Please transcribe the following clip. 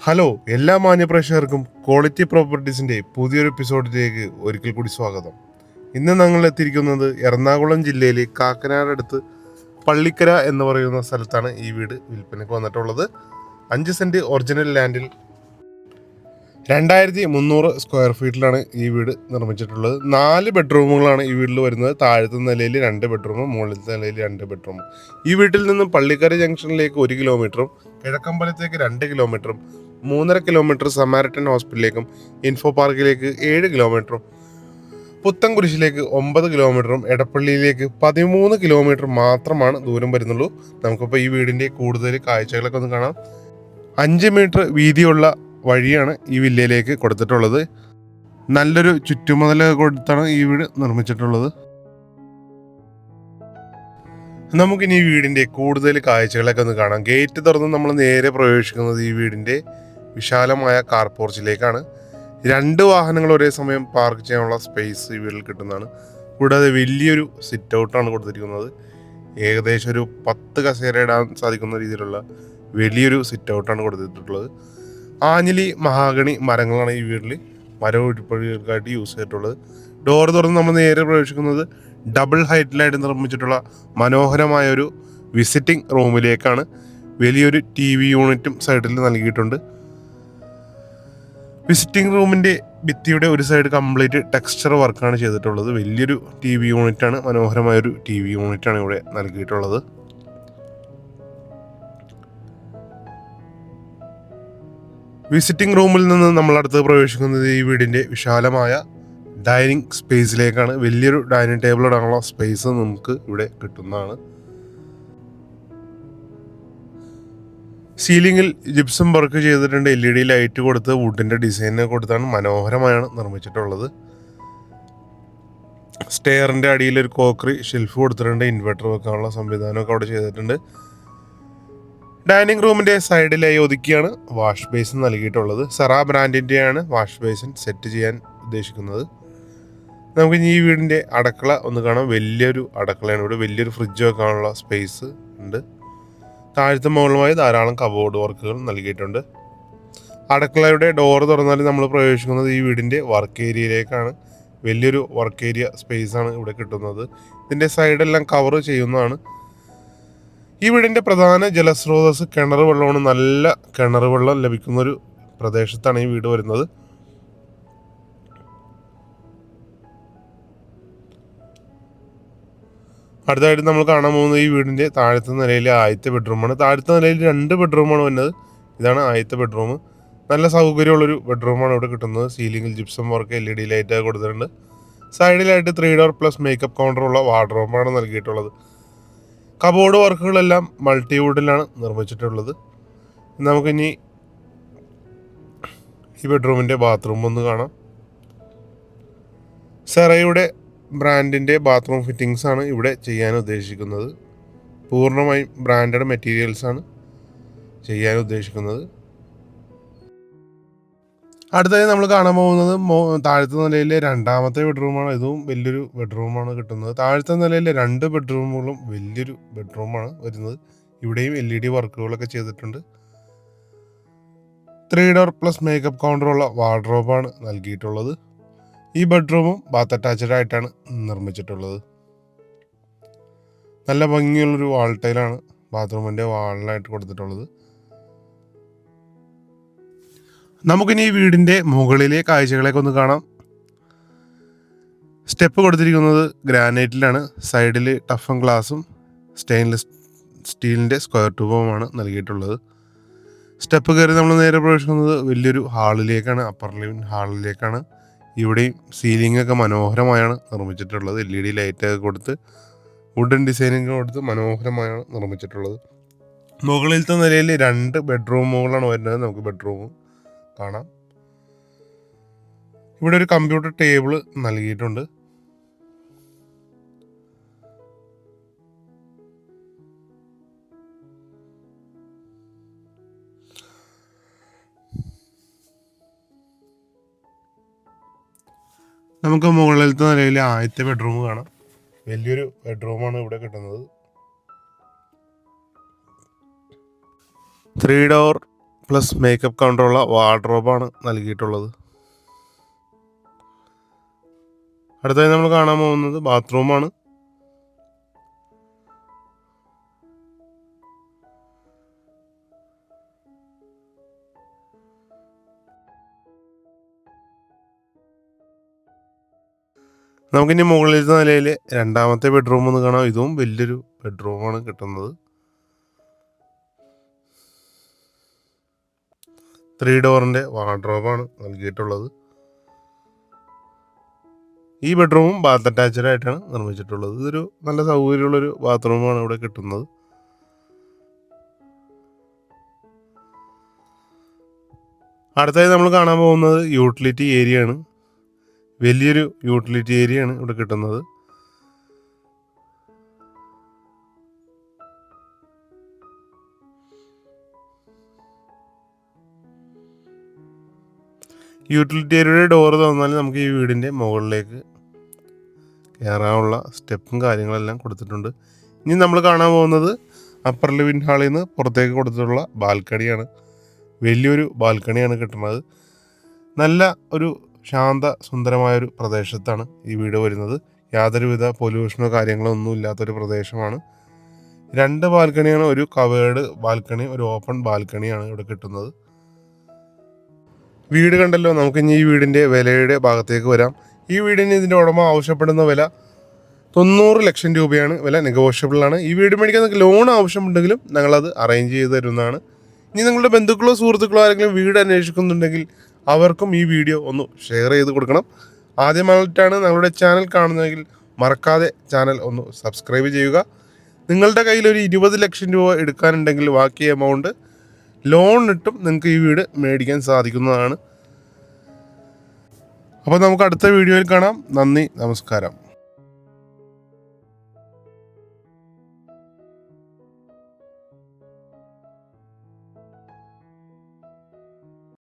Hello എല്ലാ മാന്യപ്രേക്ഷകർക്കും quality പ്രോപ്പർട്ടീസിൻ്റെ പുതിയൊരു എപ്പിസോഡിലേക്ക് ഒരിക്കൽ കൂടി സ്വാഗതം. ഇന്ന് ഞങ്ങൾ എത്തിയിരിക്കുന്നത് എറണാകുളം ജില്ലയിലെ കാക്കനാട് അടുത്ത് പള്ളിക്കര എന്ന് പറയുന്ന സ്ഥലത്താണ് ഈ വീട് വിൽപ്പനയ്ക്ക് വന്നിട്ടുള്ളത്. 5 സെൻറ്റ് ഒറിജിനൽ ലാൻഡിൽ 2300 സ്ക്വയർ ഫീറ്റിലാണ് ഈ വീട് നിർമ്മിച്ചിട്ടുള്ളത്. 4 ബെഡ്റൂമുകളാണ് ഈ വീട്ടിൽ വരുന്നത്. താഴത്തെ നിലയിൽ 2 ബെഡ്റൂമും മുകളിലത്തെ നിലയിൽ 2 ബെഡ്റൂമും. ഈ വീട്ടിൽ നിന്നും പള്ളിക്കര ജംഗ്ഷനിലേക്ക് 1 കിലോമീറ്ററും കിഴക്കമ്പലത്തേക്ക് 2 കിലോമീറ്ററും 3.5 കിലോമീറ്റർ സമാരിറ്റൻ ഹോസ്പിറ്റലിലേക്കും ഇൻഫോ പാർക്കിലേക്ക് 7 കിലോമീറ്ററും പുത്തൻകുരിശിലേക്ക് 9 കിലോമീറ്ററും എടപ്പള്ളിയിലേക്ക് 13 കിലോമീറ്റർ മാത്രമാണ് ദൂരം വരുന്നുള്ളൂ. നമുക്കിപ്പോൾ ഈ വീടിൻ്റെ കൂടുതൽ കാഴ്ചകളൊക്കെ ഒന്ന് കാണാം. 5 മീറ്റർ വീതിയുള്ള വഴിയാണ് ഈ വില്ലയിലേക്ക് കൊടുത്തിട്ടുള്ളത്. നല്ലൊരു ചുറ്റുമതിൽ കൊടുത്താണ് ഈ വീട് നിർമ്മിച്ചിട്ടുള്ളത്. നമുക്കിനി ഈ വീടിൻ്റെ കൂടുതൽ കാഴ്ചകളൊക്കെ ഒന്ന് കാണാം. ഗേറ്റ് തുറന്ന് നമ്മൾ നേരെ പ്രവേശിക്കുന്നത് ഈ വീടിൻ്റെ വിശാലമായ കാർ പോർച്ചിലേക്കാണ്. 2 വാഹനങ്ങൾ ഒരേ സമയം പാർക്ക് ചെയ്യാനുള്ള സ്പേസ് ഈ വീട്ടിൽ കിട്ടുന്നതാണ്. കൂടാതെ വലിയൊരു സിറ്റ് ഔട്ടാണ് കൊടുത്തിരിക്കുന്നത്. ഏകദേശം ഒരു 10 കസേര ഇടാൻ സാധിക്കുന്ന രീതിയിലുള്ള വലിയൊരു സിറ്റ് ഔട്ടാണ് കൊടുത്തിട്ടുള്ളത്. ആഞ്ഞിലി മഹാഗണി മരങ്ങളാണ് ഈ വീട്ടിൽ മരമൊഴിപ്പഴികൾക്കായിട്ട് യൂസ് ചെയ്തിട്ടുള്ളത്. ഡോർ തുറന്ന് നമ്മൾ നേരെ പ്രവേശിക്കുന്നത് ഡബിൾ ഹൈറ്റിലായിട്ട് നിർമ്മിച്ചിട്ടുള്ള മനോഹരമായ ഒരു വിസിറ്റിംഗ് റൂമിലേക്കാണ്. വലിയൊരു TV യൂണിറ്റും സൈഡിൽ നൽകിയിട്ടുണ്ട്. വിസിറ്റിംഗ് റൂമിൻ്റെ ഭിത്തിയുടെ ഒരു സൈഡ് കംപ്ലീറ്റ് ടെക്സ്ചർ വർക്കാണ് ചെയ്തിട്ടുള്ളത്. വലിയൊരു TV യൂണിറ്റാണ്, മനോഹരമായൊരു TV യൂണിറ്റാണ് ഇവിടെ നൽകിയിട്ടുള്ളത്. വിസിറ്റിംഗ് റൂമിൽ നിന്ന് നമ്മൾ അടുത്ത് പ്രവേശിക്കുന്നത് ഈ വീടിൻ്റെ വിശാലമായ ഡൈനിങ് സ്പേസിലേക്കാണ്. വലിയൊരു ഡൈനിങ് ടേബിൾ ഇടാനുള്ള സ്പേസ് നമുക്ക് ഇവിടെ കിട്ടുന്നതാണ്. സീലിംഗിൽ ജിപ്സം വർക്ക് ചെയ്തിട്ടുണ്ട്. LED ലൈറ്റ് കൊടുത്ത് വുഡിൻ്റെ ഡിസൈൻ കൊടുത്താണ് മനോഹരമായാണ് നിർമ്മിച്ചിട്ടുള്ളത്. സ്റ്റെയറിൻ്റെ അടിയിൽ ഒരു കോക്കറി ഷെൽഫ് കൊടുത്തിട്ടുണ്ട്. ഇൻവെർട്ടർ വെക്കാനുള്ള സംവിധാനമൊക്കെ അവിടെ ചെയ്തിട്ടുണ്ട്. ഡൈനിങ് റൂമിൻ്റെ സൈഡിലായി ഒതുക്കിയാണ് വാഷ് ബേസിൻ നൽകിയിട്ടുള്ളത്. സെറ ബ്രാൻഡിൻ്റെയാണ് വാഷ് ബേസിൻ സെറ്റ് ചെയ്യാൻ ഉദ്ദേശിക്കുന്നത്. നമുക്ക് ഈ വീടിൻ്റെ അടുക്കള ഒന്ന് കാണാം. വലിയൊരു അടുക്കളയാണ് ഇവിടെ. വലിയൊരു ഫ്രിഡ്ജ് വെക്കാനുള്ള സ്പേസ് ഉണ്ട്. താഴത്തെ മുകളുമായി ധാരാളം കബോർഡ് വർക്കുകൾ നൽകിയിട്ടുണ്ട്. അടുക്കളയുടെ ഡോർ തുറന്നാൽ നമ്മൾ പ്രവേശിക്കുന്നത് ഈ വീടിൻ്റെ വർക്ക് ഏരിയയിലേക്കാണ്. വലിയൊരു വർക്ക് ഏരിയ സ്പേസാണ് ഇവിടെ കിട്ടുന്നത്. ഇതിൻ്റെ സൈഡെല്ലാം കവർ ചെയ്യുന്നതാണ്. ഈ വീടിൻ്റെ പ്രധാന ജലസ്രോതസ് കിണർ വെള്ളമാണ്. നല്ല കിണർ വെള്ളം ലഭിക്കുന്നൊരു പ്രദേശത്താണ് ഈ വീട് വരുന്നത്. അടുത്തായിട്ട് നമ്മൾ കാണാൻ പോകുന്നത് ഈ വീടിൻ്റെ താഴത്തെ നിലയിലെ ആദ്യത്തെ ബെഡ്റൂമാണ്. താഴത്തെ നിലയിൽ 2 ബെഡ്റൂമാണ് വരുന്നത്. ഇതാണ് ആദ്യത്തെ ബെഡ്റൂം. നല്ല സൗകര്യമുള്ളൊരു ബെഡ്റൂമാണ് ഇവിടെ കിട്ടുന്നത്. സീലിംഗിൽ ജിപ്സം വർക്ക് LED ലൈറ്റ് കൊടുത്തിട്ടുണ്ട്. സൈഡിലായിട്ട് 3 ഡോർ പ്ലസ് മേക്കപ്പ് കൗണ്ടറുള്ള വാർഡ്രോബാണ് നൽകിയിട്ടുള്ളത്. കബോർഡ് വർക്കുകളെല്ലാം മൾട്ടിവുഡിലാണ് നിർമ്മിച്ചിട്ടുള്ളത്. നമുക്കിനി ഈ ബെഡ്റൂമിൻ്റെ ബാത്റൂം ഒന്ന് കാണാം. സെറയുടെ ബ്രാൻഡിൻ്റെ ബാത്റൂം ഫിറ്റിങ്സ് ആണ് ഇവിടെ ചെയ്യാൻ ഉദ്ദേശിക്കുന്നത്. പൂർണ്ണമായും ബ്രാൻഡഡ് മെറ്റീരിയൽസാണ് ചെയ്യാൻ ഉദ്ദേശിക്കുന്നത്. അടുത്തായി നമ്മൾ കാണാൻ പോകുന്നത് താഴത്തെ നിലയിലെ 2ാമത്തെ ബെഡ്റൂമാണ്. ഇതും വലിയൊരു ബെഡ്റൂമാണ് കിട്ടുന്നത്. താഴത്തെ നിലയിലെ 2 ബെഡ്റൂമുകളും വലിയൊരു ബെഡ്റൂമാണ് വരുന്നത്. ഇവിടെയും LED വർക്കുകളൊക്കെ ചെയ്തിട്ടുണ്ട്. 3 ഡോർ പ്ലസ് മേക്കപ്പ് കൗണ്ടറുള്ള വാർഡ്രോബാണ് നൽകിയിട്ടുള്ളത്. ഈ ബെഡ്റൂമും ബാത്ത് അറ്റാച്ച്ഡ് ആയിട്ടാണ് നിർമ്മിച്ചിട്ടുള്ളത്. നല്ല ഭംഗിയുള്ളൊരു വാൾ ടൈലാണ് ബാത്റൂമിൻ്റെ വാളിനായിട്ട് കൊടുത്തിട്ടുള്ളത്. നമുക്കിനി ഈ വീടിൻ്റെ മുകളിലെ കാഴ്ചകളൊക്കെ ഒന്ന് കാണാം. സ്റ്റെപ്പ് കൊടുത്തിരിക്കുന്നത് ഗ്രാനൈറ്റിലാണ്. സൈഡിൽ ടഫൻ ഗ്ലാസും സ്റ്റെയിൻലെസ് സ്റ്റീലിൻ്റെ സ്ക്വയർ ട്യൂബുമാണ് നൽകിയിട്ടുള്ളത്. സ്റ്റെപ്പ് കയറി നമ്മൾ നേരെ പ്രവേശിക്കുന്നത് വലിയൊരു ഹാളിലേക്കാണ്, അപ്പർ ലിവിംഗ് ഹാളിലേക്കാണ്. ഇവിടെയും സീലിംഗ് ഒക്കെ മനോഹരമായാണ് നിർമ്മിച്ചിട്ടുള്ളത്. LED ലൈറ്റൊക്കെ കൊടുത്ത് വുഡൻ ഡിസൈനിങ് കൊടുത്ത് മനോഹരമായാണ് നിർമ്മിച്ചിട്ടുള്ളത്. മുകളിലത്തെ നിലയിൽ 2 ബെഡ്റൂമുകളാണ് വരുന്നത്. നമുക്ക് ബെഡ്റൂം കാണാം. ഇവിടെ ഒരു കമ്പ്യൂട്ടർ ടേബിൾ നൽകിയിട്ടുണ്ട്. നമുക്ക് മുകളിലത്തെ നിലയിലെ ആദ്യത്തെ ബെഡ്റൂം കാണാം. വലിയൊരു ബെഡ്റൂമാണ് ഇവിടെ കിട്ടുന്നത്. 3 ഡോർ പ്ലസ് മേക്കപ്പ് കൗണ്ടറുള്ള വാർഡ്രോബാണ് നൽകിയിട്ടുള്ളത്. അടുത്തായി നമ്മൾ കാണാൻ പോകുന്നത് ബാത്റൂമാണ്. നമുക്കിനി മുകളിലത്തെ നിലയിൽ രണ്ടാമത്തെ ബെഡ്റൂം ഒന്ന് കാണാം. ഇതും വലിയൊരു ബെഡ്റൂമാണ് കിട്ടുന്നത്. 3 ഡോറിൻ്റെ വാർഡ്രോബാണ് നൽകിയിട്ടുള്ളത്. ഈ ബെഡ്റൂമും ബാത്ത് അറ്റാച്ച്ഡ് ആയിട്ടാണ് നിർമ്മിച്ചിട്ടുള്ളത്. ഇതൊരു നല്ല സൗകര്യമുള്ളൊരു ബാത്റൂമാണ് ഇവിടെ കിട്ടുന്നത്. അടുത്തായി നമ്മൾ കാണാൻ പോകുന്നത് യൂട്ടിലിറ്റി ഏരിയ ആണ്. വലിയൊരു യൂട്ടിലിറ്റി ഏരിയ ആണ് ഇവിടെ കിട്ടുന്നത്. യൂട്ടിലിറ്റി ഏരിയയുടെ ഡോറ് തുറന്നാൽ നമുക്ക് ഈ വീടിൻ്റെ മുകളിലേക്ക് കയറാനുള്ള സ്റ്റെപ്പും കാര്യങ്ങളെല്ലാം കൊടുത്തിട്ടുണ്ട്. ഇനി നമ്മൾ കാണാൻ പോകുന്നത് അപ്പർ ലിവിംഗ് ഹാളിൽ നിന്ന് പുറത്തേക്ക് കൊടുത്തിട്ടുള്ള ബാൽക്കണിയാണ്. വലിയൊരു ബാൽക്കണിയാണ് കിട്ടുന്നത്. നല്ല ഒരു ശാന്ത സുന്ദരമായൊരു പ്രദേശത്താണ് ഈ വീട് വരുന്നത്. യാതൊരുവിധ പൊല്യൂഷനോ കാര്യങ്ങളോ ഒന്നും ഇല്ലാത്തൊരു പ്രദേശമാണ്. 2 ബാൽക്കണിയാണ്. ഒരു കവേർഡ് ബാൽക്കണി, ഒരു ഓപ്പൺ ബാൽക്കണിയാണ് ഇവിടെ കിട്ടുന്നത്. വീട് കണ്ടല്ലോ. നമുക്കിനി ഈ വീടിൻ്റെ വിലയുടെ ഭാഗത്തേക്ക് വരാം. ഈ വീടിന് ഇതിൻ്റെ ഉടമ ആവശ്യപ്പെടുന്ന വില 90 ലക്ഷം രൂപയാണ്. വില നെഗോഷ്യബിളാണ്. ഈ വീട് മേടിക്കാൻ നിങ്ങൾക്ക് ലോൺ ആവശ്യമുണ്ടെങ്കിലും ഞങ്ങളത് അറേഞ്ച് ചെയ്ത് തരുന്നതാണ്. ഇനി നിങ്ങളുടെ ബന്ധുക്കളോ സുഹൃത്തുക്കളോ ആരെങ്കിലും വീട് അന്വേഷിക്കുന്നുണ്ടെങ്കിൽ അവർക്കും ഈ വീഡിയോ ഒന്ന് ഷെയർ ചെയ്ത് കൊടുക്കണം. ആദ്യമായിട്ടാണ് ഞങ്ങളുടെ ചാനൽ കാണുന്നതെങ്കിൽ മറക്കാതെ ചാനൽ ഒന്ന് സബ്സ്ക്രൈബ് ചെയ്യുക. നിങ്ങളുടെ കയ്യിൽ ഒരു 20 ലക്ഷം രൂപ എടുക്കാനുണ്ടെങ്കിൽ ബാക്കി എമൗണ്ട് ലോൺ ഇട്ടും നിങ്ങൾക്ക് ഈ വീട് മേടിക്കാൻ സാധിക്കുന്നതാണ്. അപ്പോൾ നമുക്ക് അടുത്ത വീഡിയോയിൽ കാണാം. നന്ദി, നമസ്കാരം.